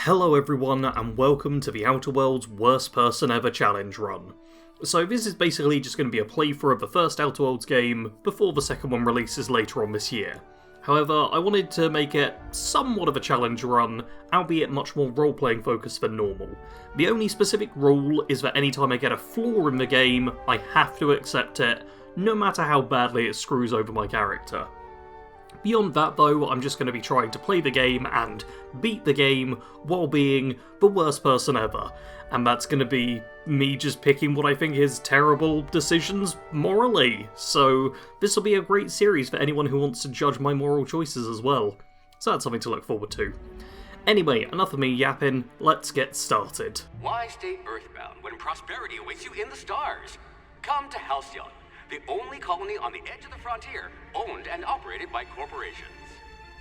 Hello everyone, and welcome to the Outer Worlds Worst Person Ever Challenge run. So this is basically just going to be a playthrough of the first Outer Worlds game before the second one releases later on this year. However, I wanted to make it somewhat of a challenge run, albeit much more role-playing focused than normal. The only specific rule is that anytime I get a flaw in the game, I have to accept it, no matter how badly it screws over my character. Beyond that though, I'm just going to be trying to play the game and beat the game while being the worst person ever. And that's going to be me just picking what I think is terrible decisions morally. So this will be a great series for anyone who wants to judge my moral choices as well. So that's something to look forward to. Anyway, enough of me yapping, let's get started. Why stay earthbound when prosperity awaits you in the stars? Come to Halcyon, the only colony on the edge of the frontier, owned and operated by corporations.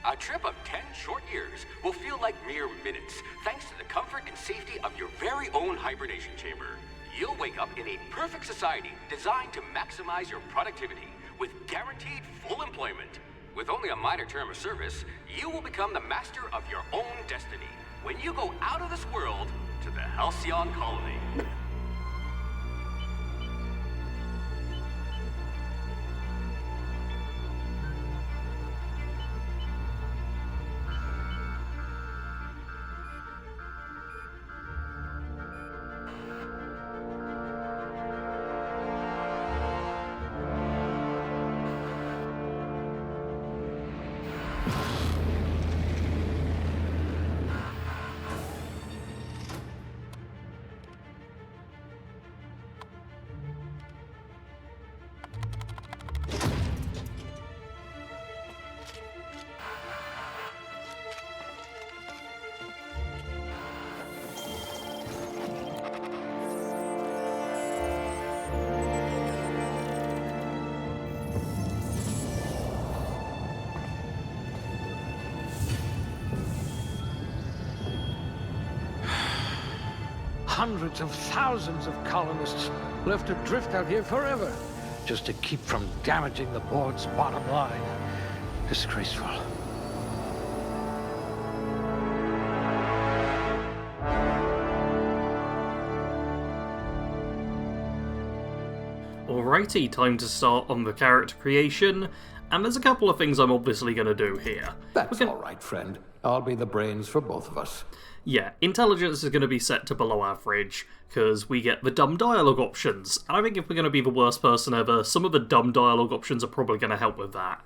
A trip of 10 short years will feel like mere minutes, thanks to the comfort and safety of your very own hibernation chamber. You'll wake up in a perfect society designed to maximize your productivity, with guaranteed full employment. With only a minor term of service, you will become the master of your own destiny when you go out of this world to the Halcyon colony. Hundreds of thousands of colonists left adrift out here forever, just to keep from damaging the board's bottom line. Disgraceful. Alrighty, time to start on the character creation, and there's a couple of things I'm obviously going to do here. That's all right, friend. I'll be the brains for both of us. Yeah, intelligence is going to be set to below average, because we get the dumb dialogue options, and I think if we're going to be the worst person ever, some of the dumb dialogue options are probably going to help with that.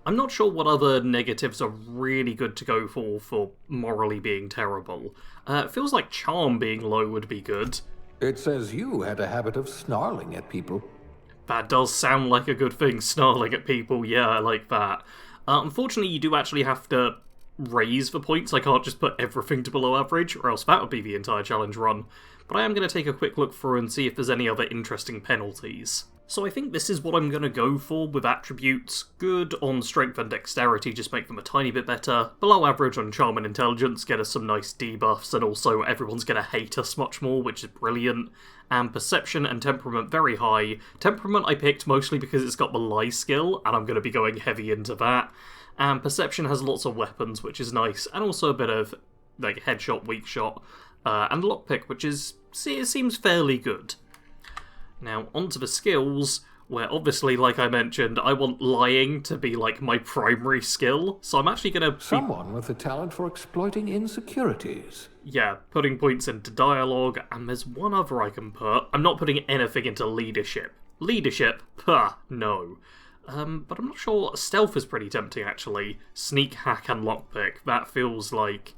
I'm not sure what other negatives are really good to go for morally being terrible. It feels like charm being low would be good. It says you had a habit of snarling at people. That does sound like a good thing, snarling at people, yeah, I like that. Unfortunately, you do actually have to raise the points. I can't just put everything to below average, or else that would be the entire challenge run. But I am going to take a quick look through and see if there's any other interesting penalties. So I think this is what I'm going to go for with attributes. Good on strength and dexterity, just make them a tiny bit better. Below average on charm and intelligence, get us some nice debuffs, and also everyone's going to hate us much more, which is brilliant. And perception and temperament very high. Temperament I picked mostly because it's got the lie skill, and I'm going to be going heavy into that. And perception has lots of weapons, which is nice, and also a bit of like headshot, weak shot, and lockpick, which seems fairly good. Now, onto the skills, where obviously, like I mentioned, I want lying to be like my primary skill, so I'm actually going to Someone with a talent for exploiting insecurities. Yeah, putting points into dialogue, and there's one other I can put. I'm not putting anything into leadership. Leadership? No. But I'm not sure. Stealth is pretty tempting, actually. Sneak, hack, and lockpick. That feels like...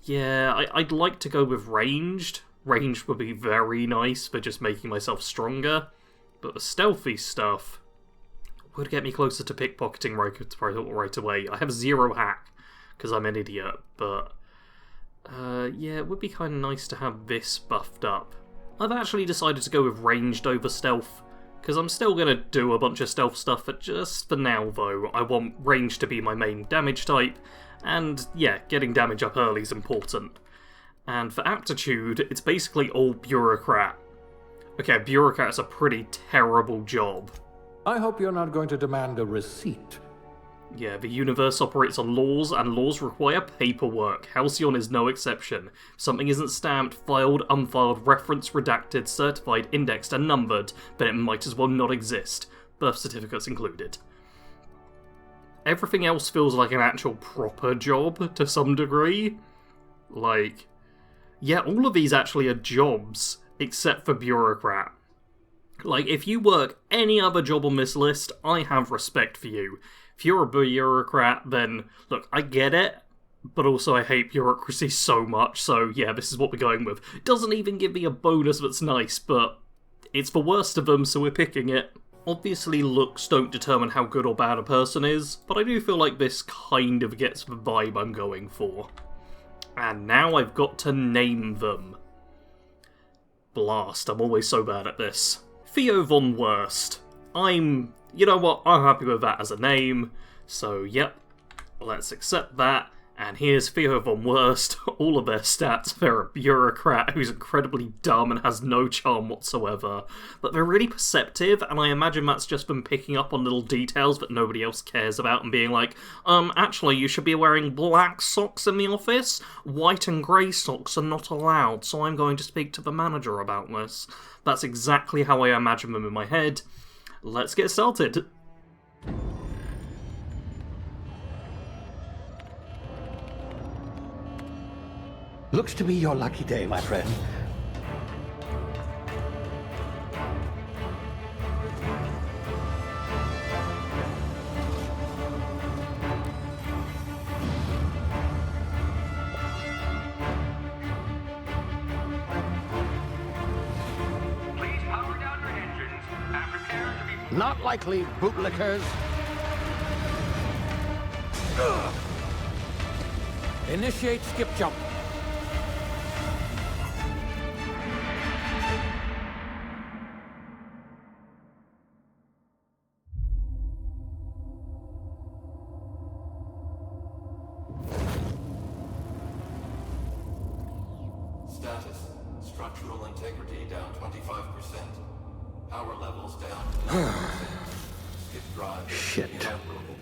Yeah, I'd like to go with ranged. Ranged would be very nice for just making myself stronger. But the stealthy stuff would get me closer to pickpocketing right away. I have 0 hack, because I'm an idiot. But, yeah, it would be kind of nice to have this buffed up. I've actually decided to go with ranged over stealth, because I'm still going to do a bunch of stealth stuff, but just for now, though, I want range to be my main damage type, and yeah, getting damage up early is important. And for aptitude, it's basically all bureaucrat. Okay, bureaucrat's a pretty terrible job. I hope you're not going to demand a receipt. Yeah, the universe operates on laws, and laws require paperwork. Halcyon is no exception. If something isn't stamped, filed, unfiled, referenced, redacted, certified, indexed, and numbered, then it might as well not exist. Birth certificates included. Everything else feels like an actual proper job, to some degree. Like, yeah, all of these actually are jobs, except for bureaucrat. Like, if you work any other job on this list, I have respect for you. If you're a bureaucrat, then, look, I get it, but also I hate bureaucracy so much, so yeah, this is what we're going with. Doesn't even give me a bonus that's nice, but it's the worst of them, so we're picking it. Obviously, looks don't determine how good or bad a person is, but I do feel like this kind of gets the vibe I'm going for. And now I've got to name them. Blast, I'm always so bad at this. Theo von Worst. You know what, I'm happy with that as a name, so yep, let's accept that. And here's Theo von Worst. All of their stats, they're a bureaucrat who's incredibly dumb and has no charm whatsoever. But they're really perceptive, and I imagine that's just them picking up on little details that nobody else cares about and being like, actually, you should be wearing black socks in the office. White and grey socks are not allowed, so I'm going to speak to the manager about this. That's exactly how I imagine them in my head. Let's get started. Looks to be your lucky day, my friend. Please power down your engines and prepare to be... Not likely, bootlickers. Initiate skip jump. Status. Structural integrity down 25%. Power levels down to 90%. Skip drive. Shit. Inoperable.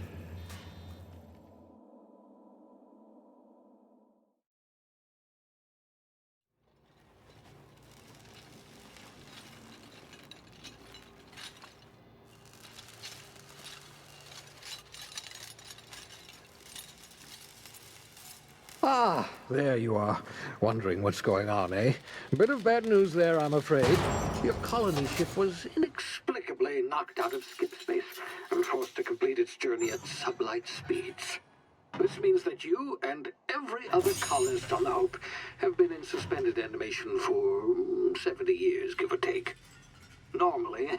Ah, there you are. Wondering what's going on, eh? Bit of bad news there, I'm afraid. Your colony ship was inexplicably knocked out of skip space and forced to complete its journey at sublight speeds. This means that you and every other colonist on the Hope have been in suspended animation for 70 years, give or take. Normally,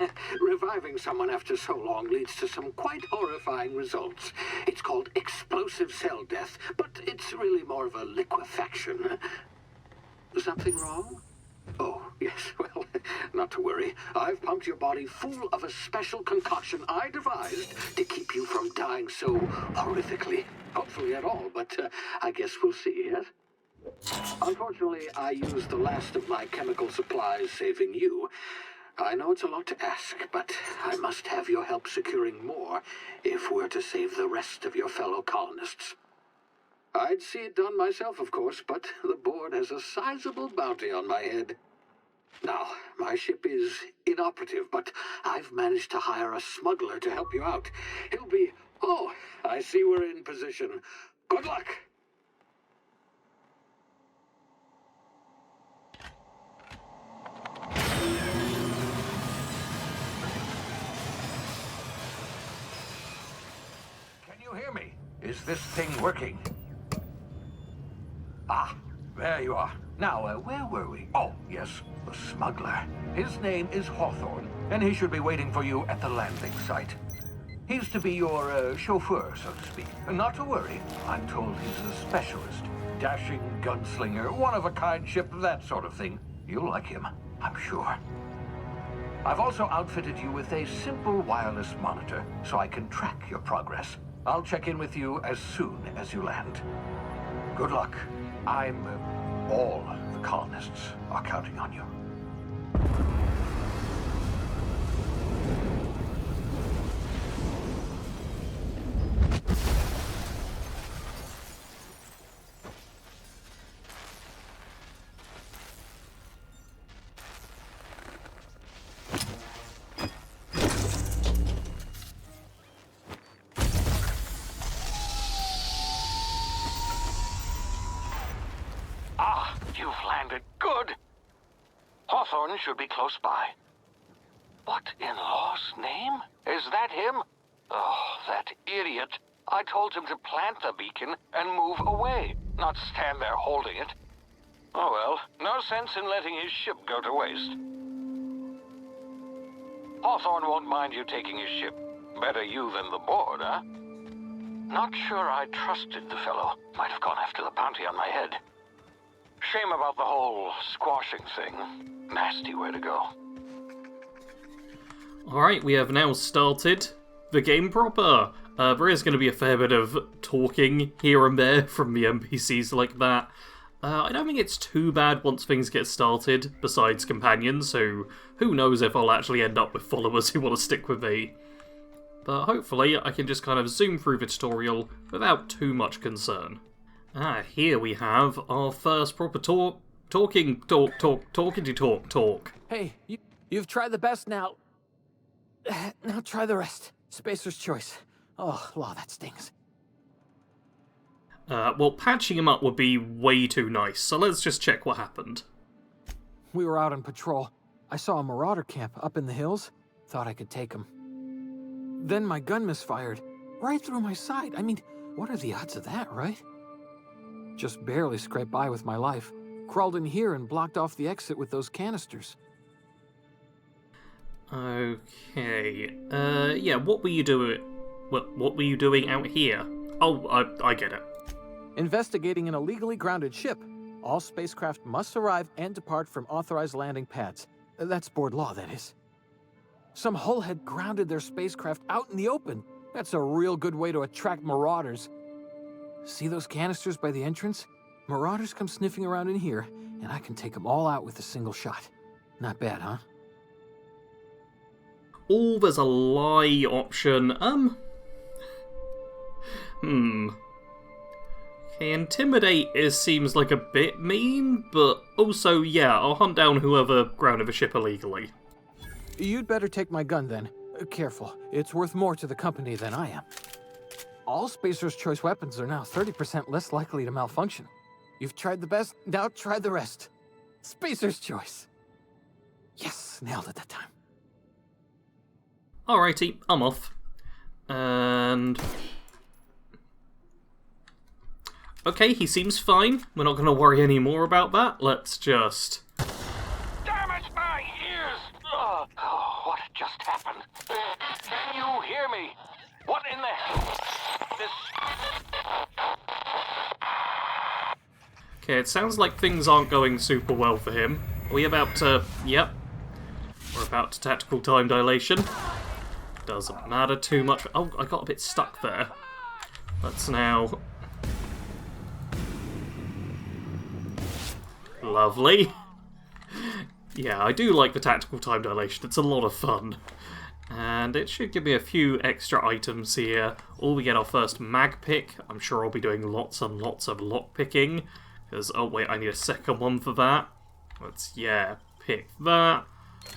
reviving someone after so long leads to some quite horrifying results. It's called explosive cell death, but it's really more of a liquefaction. Something wrong? Oh, yes, well, not to worry. I've pumped your body full of a special concoction I devised to keep you from dying so horrifically. Hopefully at all, but I guess we'll see, yes? Unfortunately, I used the last of my chemical supplies saving you. I know it's a lot to ask, but I must have your help securing more if we're to save the rest of your fellow colonists. I'd see it done myself, of course, but the board has a sizable bounty on my head. Now, my ship is inoperative, but I've managed to hire a smuggler to help you out. He'll be... Oh, I see we're in position. Good luck! Can you hear me? Is this thing working? Ah, there you are. Now, where were we? Oh, yes, the smuggler. His name is Hawthorne, and he should be waiting for you at the landing site. He's to be your chauffeur, so to speak. Not to worry, I'm told he's a specialist. Dashing gunslinger, one-of-a-kind ship, that sort of thing. You'll like him, I'm sure. I've also outfitted you with a simple wireless monitor, so I can track your progress. I'll check in with you as soon as you land. Good luck. All the colonists are counting on you. You've landed good. Hawthorne should be close by. What in law's name? Is that him? Oh, that idiot. I told him to plant the beacon and move away, not stand there holding it. Oh well, no sense in letting his ship go to waste. Hawthorne won't mind you taking his ship. Better you than the board, huh? Not sure I trusted the fellow. Might have gone after the bounty on my head. Shame about the whole squashing thing. Nasty way to go. Alright, we have now started the game proper. There is going to be a fair bit of talking here and there from the NPCs like that. I don't think it's too bad once things get started, besides companions, so who knows if I'll actually end up with followers who want to stick with me. But hopefully I can just kind of zoom through the tutorial without too much concern. Here we have our first proper talking. Hey, you've tried the best now. Now try the rest. Spacer's choice. Oh, law, that stings. Well, patching him up would be way too nice, so let's just check what happened. We were out on patrol. I saw a marauder camp up in the hills. Thought I could take him. Then my gun misfired. Right through my side. I mean, what are the odds of that, right? Just barely scraped by with my life. Crawled in here and blocked off the exit with those canisters. Okay. Yeah, what were you doing? What were you doing out here? Oh, I get it. Investigating an illegally grounded ship. All spacecraft must arrive and depart from authorized landing pads. That's board law, that is. Some hull had grounded their spacecraft out in the open. That's a real good way to attract marauders. See those canisters by the entrance? Marauders come sniffing around in here, and I can take them all out with a single shot. Not bad, huh? Oh, there's a lie option. Okay, intimidate seems like a bit mean, but also, yeah, I'll hunt down whoever grounded the ship illegally. You'd better take my gun then. Careful, it's worth more to the company than I am. All Spacer's Choice weapons are now 30% less likely to malfunction. You've tried the best, now try the rest. Spacer's Choice. Yes, nailed it that time. Alrighty, I'm off. And... okay, he seems fine. We're not going to worry any more about that. Let's just... Damn it, my ears! Oh, what just happened? Can you hear me? What in the hell? Okay, it sounds like things aren't going super well for him. Are we about to... yep. We're about to tactical time dilation. Doesn't matter too much. Oh, I got a bit stuck there. Let's now... lovely. Yeah, I do like the tactical time dilation. It's a lot of fun. And it should give me a few extra items here. Or we get our first mag pick. I'm sure I'll be doing lots and lots of lock picking. Because, oh wait, I need a second one for that. Let's, yeah, pick that.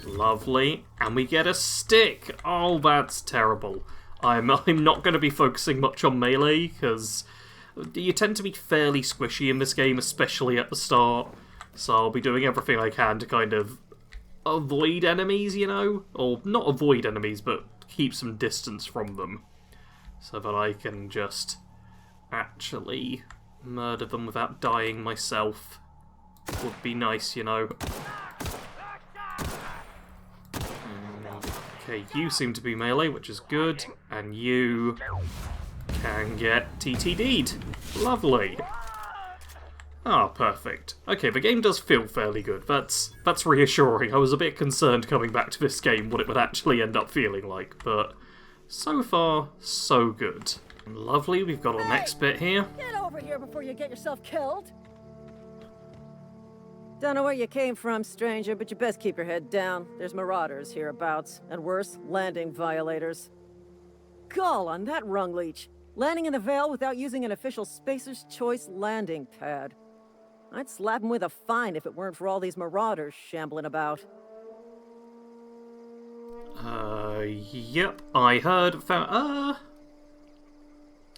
Lovely. And we get a stick. Oh, that's terrible. I'm not going to be focusing much on melee, because you tend to be fairly squishy in this game, especially at the start. So I'll be doing everything I can to kind of avoid enemies, you know? Or not avoid enemies, but keep some distance from them. So that I can just actually murder them without dying myself. Would be nice, you know. Okay, you seem to be melee, which is good. And you can get TTD'd. Lovely. Ah, perfect. Okay, the game does feel fairly good. That's reassuring. I was a bit concerned coming back to this game what it would actually end up feeling like, but so far, so good. Lovely, we've got our next bit here. Get over here before you get yourself killed. Don't know where you came from, stranger, but you best keep your head down. There's marauders hereabouts, and worse, landing violators. Gall on that rung leech. Landing in the Vale without using an official Spacer's Choice landing pad. I'd slap him with a fine if it weren't for all these marauders shambling about. Yep, I heard, I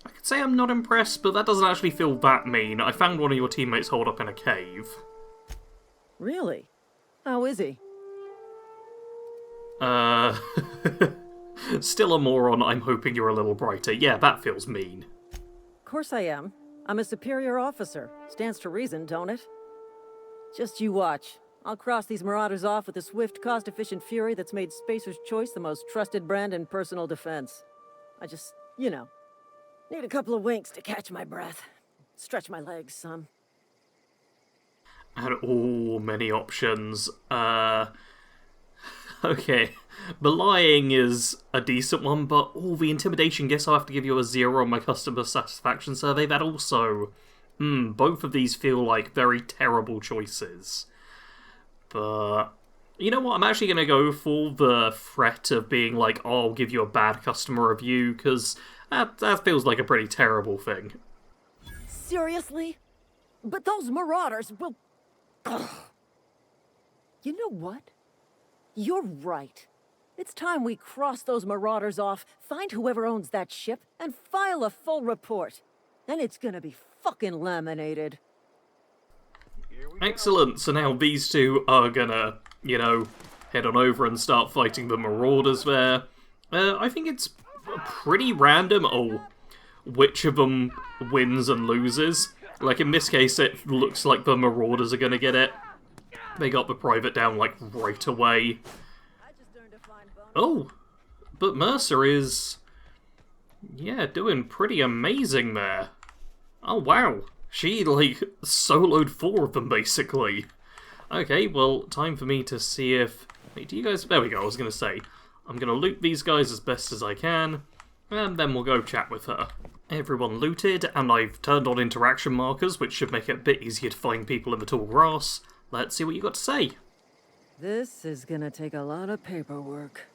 could say I'm not impressed, but that doesn't actually feel that mean. I found one of your teammates holed up in a cave. Really? How is he? Uh... Still a moron, I'm hoping you're a little brighter. Yeah, that feels mean. Of course I am. I'm a superior officer. Stands to reason, don't it? Just you watch. I'll cross these marauders off with a swift, cost-efficient fury that's made Spacer's Choice the most trusted brand in personal defense. I just, need a couple of winks to catch my breath. Stretch my legs some. And many options. Okay. Belying is a decent one, but the intimidation, guess I'll have to give you a 0 on my customer satisfaction survey. That also... both of these feel like very terrible choices. But... you know what, I'm actually going to go for the threat of being like, oh, I'll give you a bad customer review, because that feels like a pretty terrible thing. Seriously? But those marauders will... Ugh. You know what? You're right. It's time we cross those marauders off, find whoever owns that ship, and file a full report. Then it's gonna be fucking laminated. Excellent, so now these two are gonna, head on over and start fighting the marauders there. I think it's pretty random, which of them wins and loses. Like, in this case, it looks like the marauders are gonna get it. They got the private down, like, right away. Oh, but Mercer is... yeah, doing pretty amazing there. Oh, wow. She, like, soloed 4 of them, basically. Okay, well, time for me to see if... wait, do you guys... there we go, I was gonna say. I'm gonna loot these guys as best as I can, and then we'll go chat with her. Everyone looted, and I've turned on interaction markers, which should make it a bit easier to find people in the tall grass. Let's see what you got to say. This is gonna take a lot of paperwork.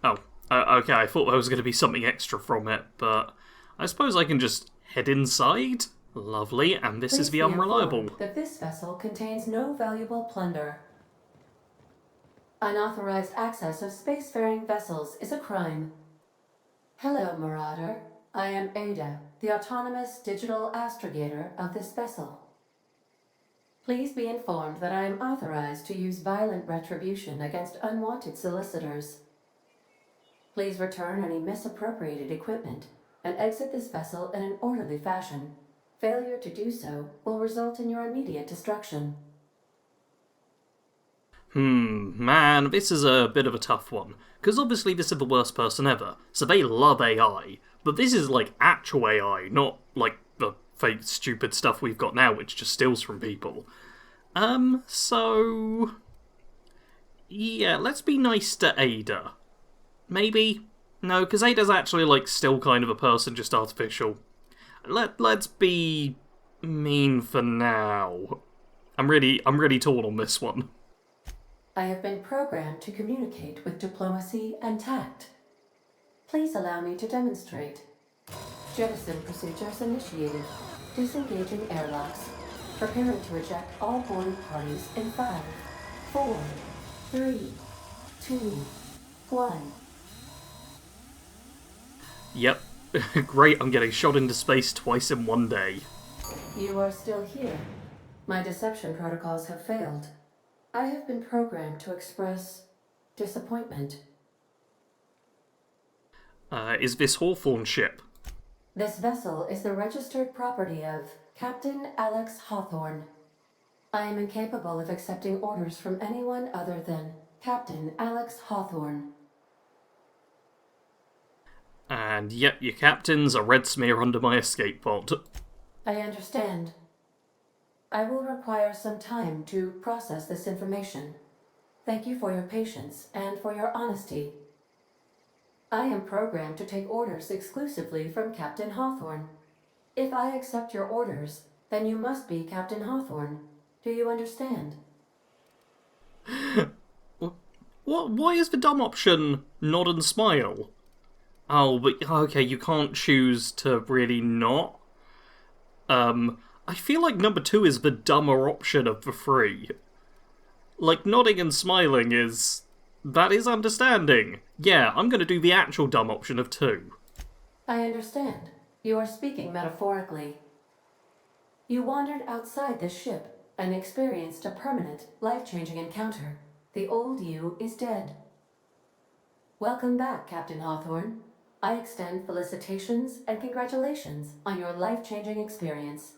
Oh, okay, I thought there was going to be something extra from it, but I suppose I can just head inside? Lovely, and this is the Unreliable. That this vessel contains no valuable plunder. Unauthorized access of spacefaring vessels is a crime. Hello, Marauder. I am Ada, the autonomous digital astrogator of this vessel. Please be informed that I am authorized to use violent retribution against unwanted solicitors. Please return any misappropriated equipment and exit this vessel in an orderly fashion. Failure to do so will result in your immediate destruction. Man, this is a bit of a tough one. Because obviously this is the worst person ever, so they love AI. But this is like actual AI, not like the fake stupid stuff we've got now, which just steals from people. So... yeah, let's be nice to Ada. Maybe? No, because Ada's actually, like, still kind of a person, just artificial. Let's be mean for now. I'm really torn on this one. I have been programmed to communicate with diplomacy and tact. Please allow me to demonstrate. Jettison procedures initiated. Disengaging airlocks. Preparing to eject all boarding parties in 5, 4, 3, 2, 1. Yep. Great, I'm getting shot into space twice in one day. You are still here. My deception protocols have failed. I have been programmed to express disappointment. Is this Hawthorne ship? This vessel is the registered property of Captain Alex Hawthorne. I am incapable of accepting orders from anyone other than Captain Alex Hawthorne. And yep, your captain's a red smear under my escape pod. I understand. I will require some time to process this information. Thank you for your patience and for your honesty. I am programmed to take orders exclusively from Captain Hawthorne. If I accept your orders, then you must be Captain Hawthorne. Do you understand? What? Why is the dumb option nod and smile? Oh, but okay, you can't choose to really not. I feel like number 2 is the dumber option of the 3. Like, nodding and smiling that is understanding. Yeah, I'm gonna do the actual dumb option of 2. I understand. You are speaking metaphorically. You wandered outside this ship, and experienced a permanent, life-changing encounter. The old you is dead. Welcome back, Captain Hawthorne. I extend felicitations and congratulations on your life-changing experience.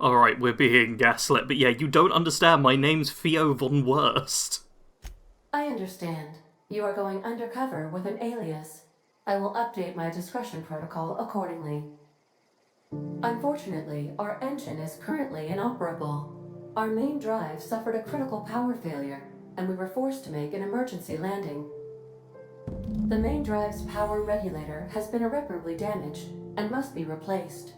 Alright, we're being gaslit, but yeah, you don't understand, my name's Theo von Worst. I understand. You are going undercover with an alias. I will update my discretion protocol accordingly. Unfortunately, our engine is currently inoperable. Our main drive suffered a critical power failure, and we were forced to make an emergency landing. The main drive's power regulator has been irreparably damaged and must be replaced.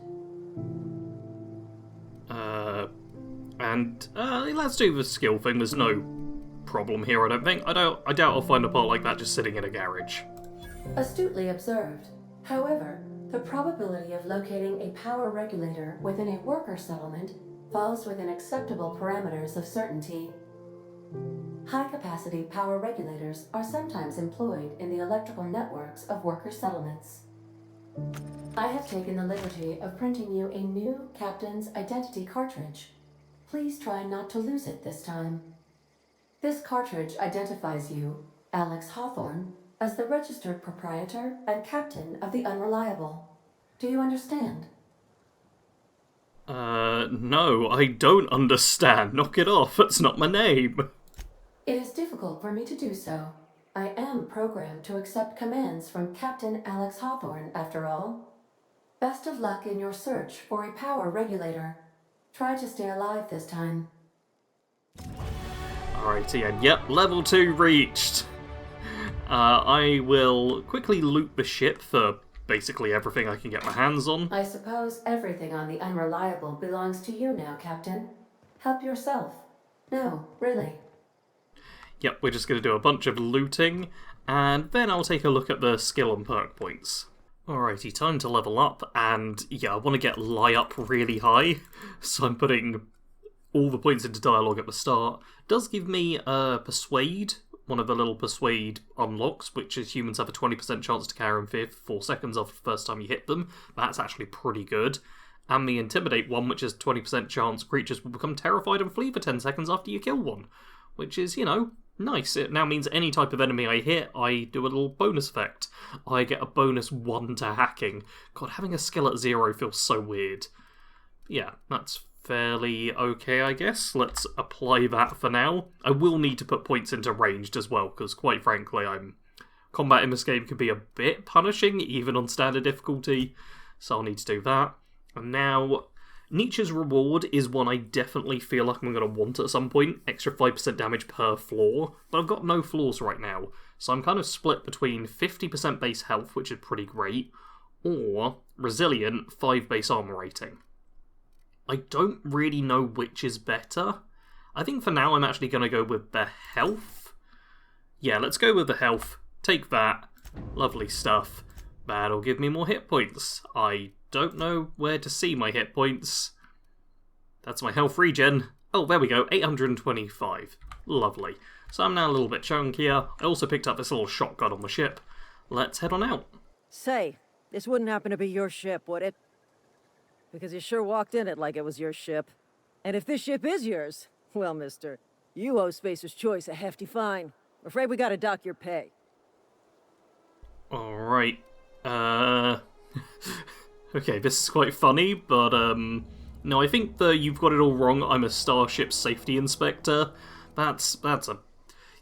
Let's do the skill thing. There's no problem here, I don't think. I doubt I'll find a part like that just sitting in a garage. Astutely observed. However, the probability of locating a power regulator within a worker settlement falls within acceptable parameters of certainty. High-capacity power regulators are sometimes employed in the electrical networks of worker settlements. I have taken the liberty of printing you a new Captain's Identity cartridge. Please try not to lose it this time. This cartridge identifies you, Alex Hawthorne, as the registered proprietor and captain of the Unreliable. Do you understand? No, I don't understand. Knock it off, that's not my name. It is difficult for me to do so. I am programmed to accept commands from Captain Alex Hawthorne, after all. Best of luck in your search for a power regulator. Try to stay alive this time. Alrighty, and yep, level 2 reached. I will quickly loot the ship for basically everything I can get my hands on. I suppose everything on the Unreliable belongs to you now, Captain. Help yourself. No, really. Yep, we're just going to do a bunch of looting, and then I'll take a look at the skill and perk points. Alrighty, time to level up, and yeah, I want to get lie up really high, so I'm putting all the points into dialogue at the start. Does give me Persuade, one of the little Persuade unlocks, which is humans have a 20% chance to cower in fear for 4 seconds after the first time you hit them. That's actually pretty good. And the Intimidate one, which is 20% chance creatures will become terrified and flee for 10 seconds after you kill one. Which is, you know, nice. It now means any type of enemy I hit, I do a little bonus effect. I get a bonus 1 to hacking. God, having a skill at 0 feels so weird. Yeah, that's fairly okay, I guess. Let's apply that for now. I will need to put points into ranged as well, because quite frankly, combat in this game can be a bit punishing, even on standard difficulty, so I'll need to do that. And now, Nietzsche's Reward is one I definitely feel like I'm going to want at some point. Extra 5% damage per floor, but I've got no floors right now, so I'm kind of split between 50% base health, which is pretty great, or Resilient, 5 base armor rating. I don't really know which is better. I think for now I'm actually going to go with the health. Yeah, let's go with the health. Take that. Lovely stuff. That'll give me more hit points. I don't know where to see my hit points. That's my health regen. Oh, there we go. 825. Lovely. So I'm now a little bit chunkier. I also picked up this little shotgun on the ship. Let's head on out. Say, this wouldn't happen to be your ship, would it? Because you sure walked in it like it was your ship. And if this ship is yours, well, mister, you owe Spacer's Choice a hefty fine. I'm afraid we gotta dock your pay. Alright. Okay, this is quite funny, but, no, I think you've got it all wrong. I'm a Starship Safety Inspector. That's a...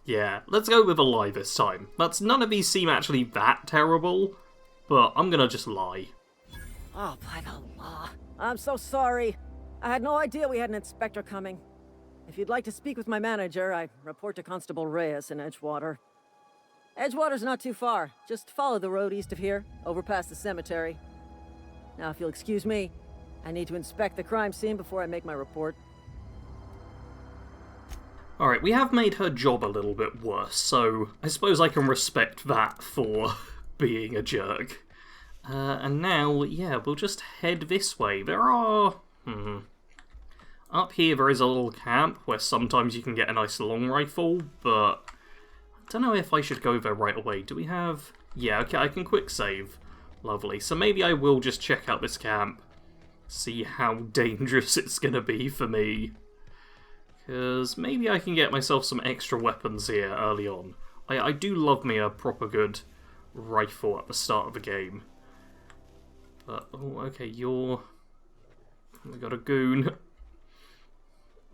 Yeah, let's go with a lie this time. None of these seem actually that terrible, but I'm gonna just lie. Oh, by the law. I'm so sorry. I had no idea we had an inspector coming. If you'd like to speak with my manager, I report to Constable Reyes in Edgewater. Edgewater's not too far. Just follow the road east of here, over past the cemetery. Now, if you'll excuse me, I need to inspect the crime scene before I make my report. Alright, we have made her job a little bit worse, so I suppose I can respect that for being a jerk. And now, yeah, we'll just head this way. There are... Up here there is a little camp where sometimes you can get a nice long rifle, but I don't know if I should go there right away. Do we have... Yeah, okay, I can quick save. Lovely. So maybe I will just check out this camp see how dangerous it's gonna be for me. Because maybe I can get myself some extra weapons here early on. I do love me a proper good rifle at the start of the game. But, oh, okay, we got a goon.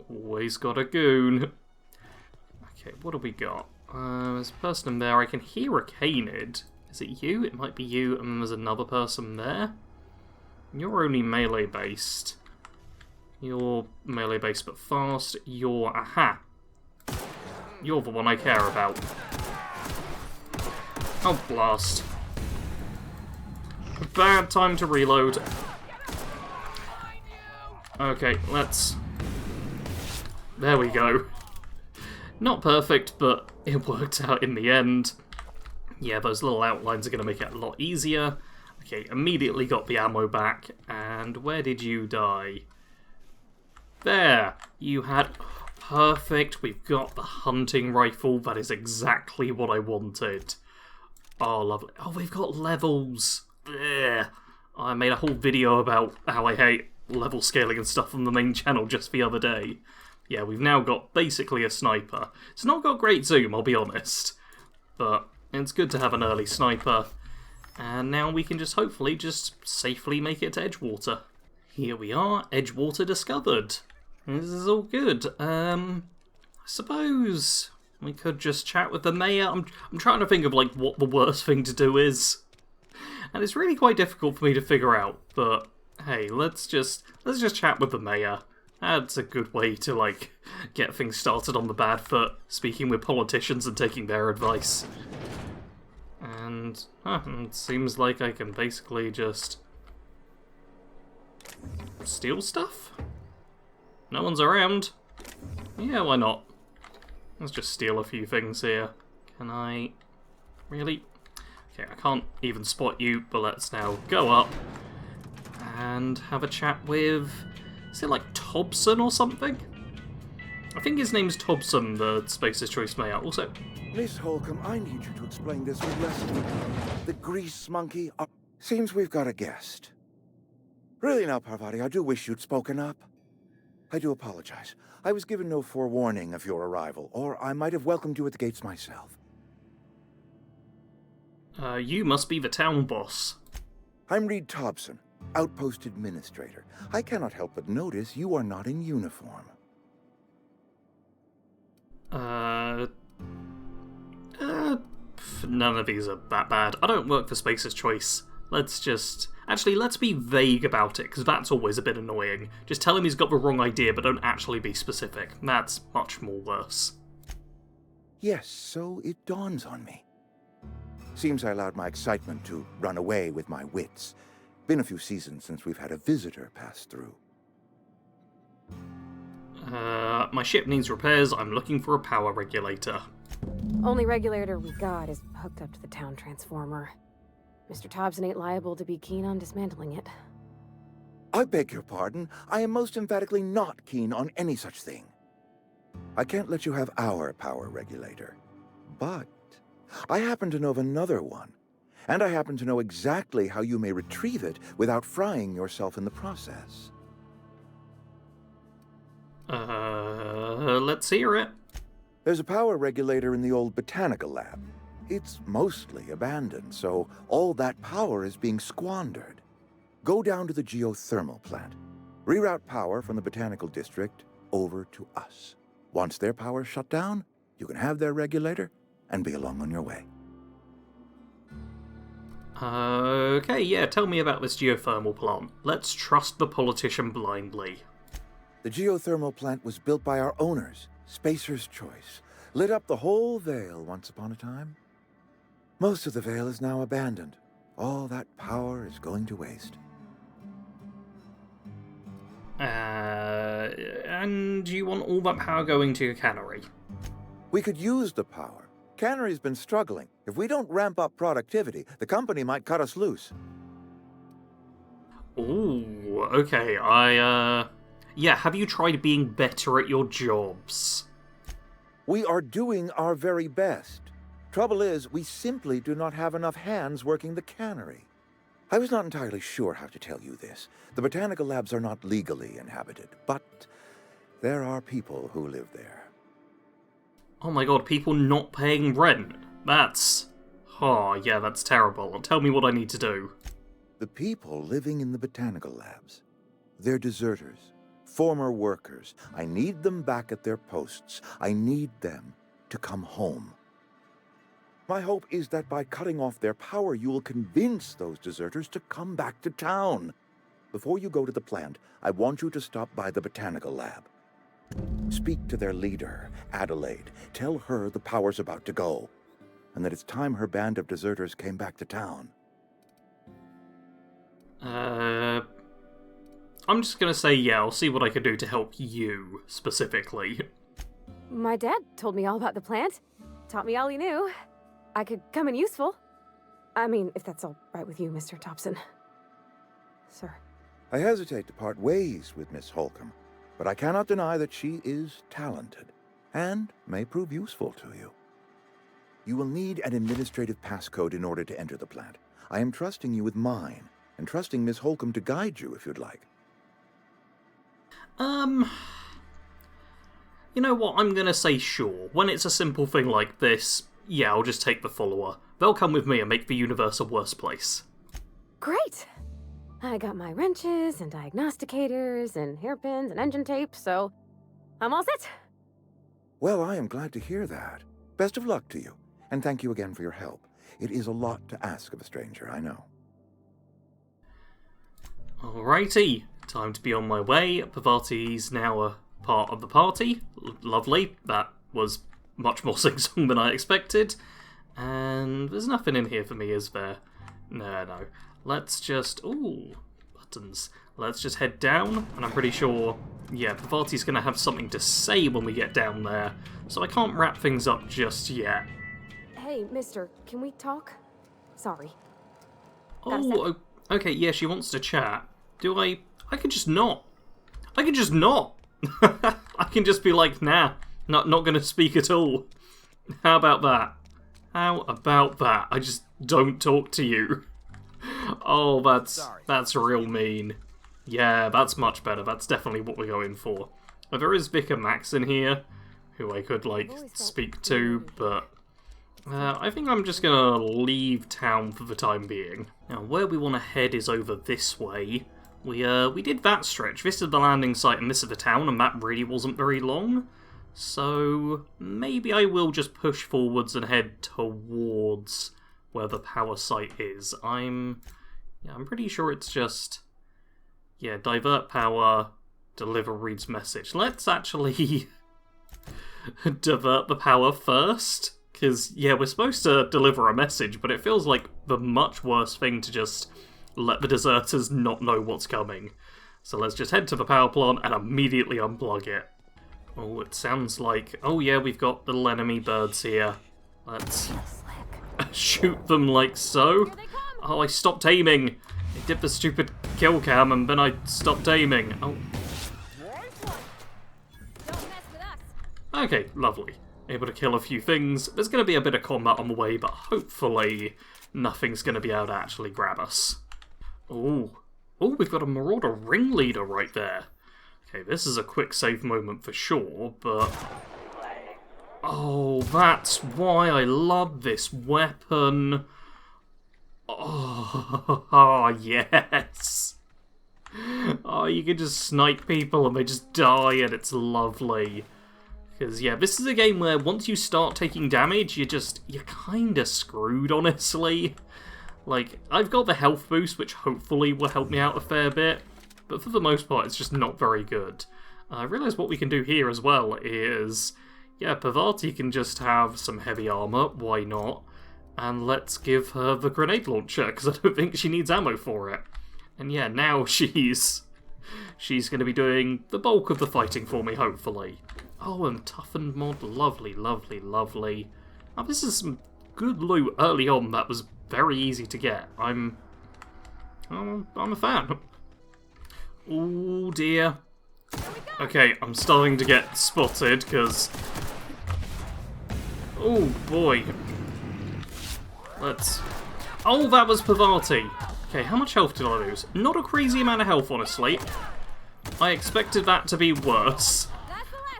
Always got a goon. Okay, what do we got? There's a person in there. I can hear a canid. Is it you? It might be you, and then there's another person there. You're only melee-based. You're melee-based but fast. You're... aha! You're the one I care about. Oh, blast. Bad time to reload. Okay, let's... there we go. Not perfect, but it worked out in the end. Yeah, those little outlines are going to make it a lot easier. Okay, immediately got the ammo back. And where did you die? There! You had... perfect. We've got the hunting rifle. That is exactly what I wanted. Oh, lovely. Oh, we've got levels. Ugh. I made a whole video about how I hate level scaling and stuff on the main channel just the other day. Yeah, we've now got basically a sniper. It's not got great zoom, I'll be honest. But it's good to have an early sniper. And now we can just hopefully just safely make it to Edgewater. Here we are, Edgewater discovered. This is all good. I suppose we could just chat with the mayor. I'm trying to think of like what the worst thing to do is. And it's really quite difficult for me to figure out, but hey, let's just chat with the mayor. That's a good way to like get things started on the bad foot, speaking with politicians and taking their advice. And it seems like I can basically just steal stuff? No one's around. Yeah, why not? Let's just steal a few things here. Can I... really? Okay, I can't even spot you, but let's now go up and have a chat with... is it like Thompson or something? I think his name's Thompson, the Space's Choice Mayor. Also... Miss Holcomb, I need you to explain this with less the grease monkey. Seems we've got a guest. Really now, Parvati, I do wish you'd spoken up. I do apologize. I was given no forewarning of your arrival, or I might have welcomed you at the gates myself. You must be the town boss. I'm Reed Thompson, Outpost Administrator. I cannot help but notice you are not in uniform. None of these are that bad. I don't work for Space's Choice. Let's just... actually, let's be vague about it, because that's always a bit annoying. Just tell him he's got the wrong idea, but don't actually be specific. That's much more worse. Yes, so it dawns on me. Seems I allowed my excitement to run away with my wits. Been a few seasons since we've had a visitor pass through. My ship needs repairs. I'm looking for a power regulator. Only regulator we got is hooked up to the town transformer. Mr. Thompson ain't liable to be keen on dismantling it. I beg your pardon. I am most emphatically not keen on any such thing. I can't let you have our power regulator. But I happen to know of another one. And I happen to know exactly how you may retrieve it without frying yourself in the process. Let's hear it. There's a power regulator in the old botanical lab. It's mostly abandoned, so all that power is being squandered. Go down to the geothermal plant. Reroute power from the botanical district over to us. Once their power's shut down, you can have their regulator and be along on your way. Okay, yeah, tell me about this geothermal plant. Let's trust the politician blindly. The geothermal plant was built by our owners, Spacer's Choice. Lit up the whole Vale once upon a time. Most of the Vale is now abandoned. All that power is going to waste. And you want all that power going to your cannery? We could use the power. Cannery's been struggling. If we don't ramp up productivity, the company might cut us loose. Ooh, okay, yeah, have you tried being better at your jobs? We are doing our very best. Trouble is, we simply do not have enough hands working the cannery. I was not entirely sure how to tell you this. The botanical labs are not legally inhabited, but there are people who live there. Oh my god, people not paying rent. That's... Oh, yeah, that's terrible. Tell me what I need to do. The people living in the botanical labs, they're deserters, former workers. I need them back at their posts. I need them to come home. My hope is that by cutting off their power, you will convince those deserters to come back to town. Before you go to the plant, I want you to stop by the botanical lab. Speak to their leader, Adelaide. Tell her the power's about to go, and that it's time her band of deserters came back to town. I'm just gonna say, yeah, I'll see what I can do to help you, specifically. My dad told me all about the plant. Taught me all he knew. I could come in useful. I mean, if that's all right with you, Mr. Thompson. Sir. I hesitate to part ways with Miss Holcomb, but I cannot deny that she is talented, and may prove useful to you. You will need an administrative passcode in order to enter the plant. I am trusting you with mine, and trusting Miss Holcomb to guide you if you'd like. You know what, I'm gonna say sure. When it's a simple thing like this, yeah, I'll just take the follower. They'll come with me and make the universe a worse place. Great! I got my wrenches and diagnosticators and hairpins and engine tape, so I'm all set. Well, I am glad to hear that. Best of luck to you, and thank you again for your help. It is a lot to ask of a stranger, I know. Alrighty, time to be on my way. Pavarti's now a part of the party. Lovely. That was much more sing-song than I expected. And there's nothing in here for me, is there? No. Let's just... Ooh, buttons. Let's just head down, and I'm pretty sure, yeah, Pavarti's going to have something to say when we get down there, so I can't wrap things up just yet. Hey, mister, can we talk? Sorry. Oh, okay, yeah, she wants to chat. I could just not. I can just not. I can just be like, nah, not going to speak at all. How about that? How about that? I just don't talk to you. Oh, that's real mean. Yeah, that's much better. That's definitely what we're going for. There is Vicar Max in here, who I could, like, speak to, but I think I'm just gonna leave town for the time being. Now, where we want to head is over this way. We did that stretch. This is the landing site and this is the town, and that really wasn't very long. So maybe I will just push forwards and head towards where the power site is. I'm pretty sure it's just, yeah, divert power, deliver Reed's message. Let's actually divert the power first, because, yeah, we're supposed to deliver a message, but it feels like the much worse thing to just let the deserters not know what's coming. So let's just head to the power plant and immediately unplug it. Oh, it sounds like... Oh yeah, we've got little enemy birds here. Let's shoot them like so. Oh, I stopped aiming. I did the stupid kill cam and then I stopped aiming. Oh. Okay, lovely. Able to kill a few things. There's going to be a bit of combat on the way, but hopefully nothing's going to be able to actually grab us. Oh, we've got a Marauder ringleader right there. Okay, this is a quick save moment for sure, but... Oh, that's why I love this weapon. Oh, yes. Oh, you can just snipe people and they just die and it's lovely. Because, yeah, this is a game where once you start taking damage, you're kinda screwed, honestly. Like, I've got the health boost, which hopefully will help me out a fair bit, but for the most part, it's just not very good. I realise what we can do here as well is, yeah, Pavarti can just have some heavy armour, why not? And let's give her the grenade launcher, because I don't think she needs ammo for it. And yeah, now she's going to be doing the bulk of the fighting for me, hopefully. Oh, and toughened mod, lovely, lovely, lovely. Now, this is some good loot early on that was very easy to get. I'm a fan. Oh dear. Okay, I'm starting to get spotted because... Oh boy. Let's... Oh, that was Pavarti. Okay, how much health did I lose? Not a crazy amount of health, honestly. I expected that to be worse.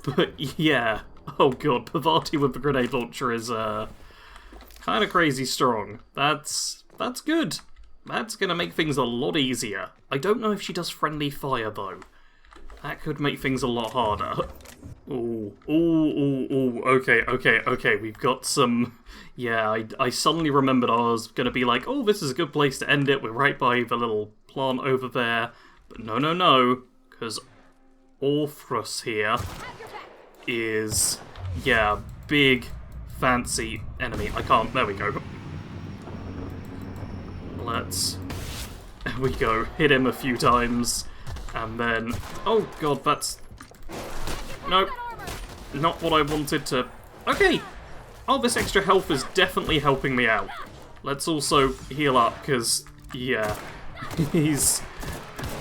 But yeah. Oh god, Parvati with the grenade launcher is kind of crazy strong. That's good. That's gonna make things a lot easier. I don't know if she does friendly fire though. That could make things a lot harder. Ooh, okay, we've got some... Yeah, I suddenly remembered I was gonna be like, oh, this is a good place to end it, we're right by the little plant over there. But no, because Orthrus here is, yeah, big, fancy enemy. I can't, there we go. There we go, hit him a few times, and then, oh god, that's, nope, not what I wanted to, okay, oh, this extra health is definitely helping me out. Let's also heal up, because, yeah, these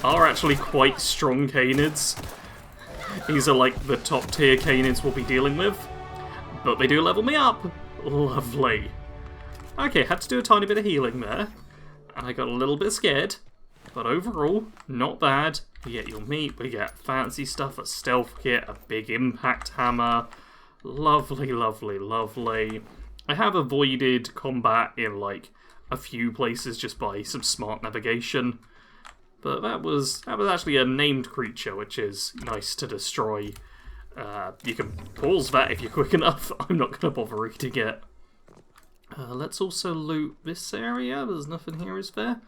are actually quite strong Canids. These are like the top tier Canids we'll be dealing with, but they do level me up. Lovely. Okay, had to do a tiny bit of healing there. I got a little bit scared, but overall, not bad. We get your meat, we get fancy stuff, a stealth kit, a big impact hammer. Lovely, lovely, lovely. I have avoided combat in like a few places just by some smart navigation. But that was actually a named creature, which is nice to destroy. You can pause that if you're quick enough. I'm not going to bother reading it. Let's also loot this area. There's nothing here, is there?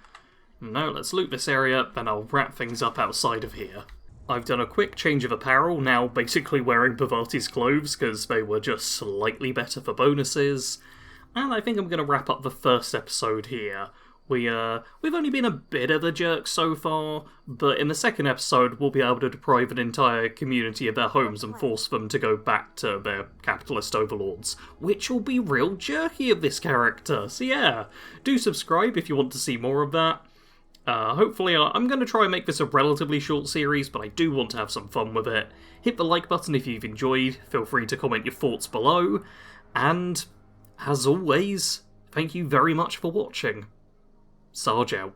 No, let's loot this area, then I'll wrap things up outside of here. I've done a quick change of apparel, now basically wearing Parvati's clothes, because they were just slightly better for bonuses. And I think I'm going to wrap up the first episode here. We've only been a bit of a jerk so far, but in the second episode we'll be able to deprive an entire community of their homes and force them to go back to their capitalist overlords, which will be real jerky of this character. So yeah, do subscribe if you want to see more of that. Hopefully, I'm going to try and make this a relatively short series, but I do want to have some fun with it. Hit the like button if you've enjoyed, feel free to comment your thoughts below, and as always, thank you very much for watching. Sarge out.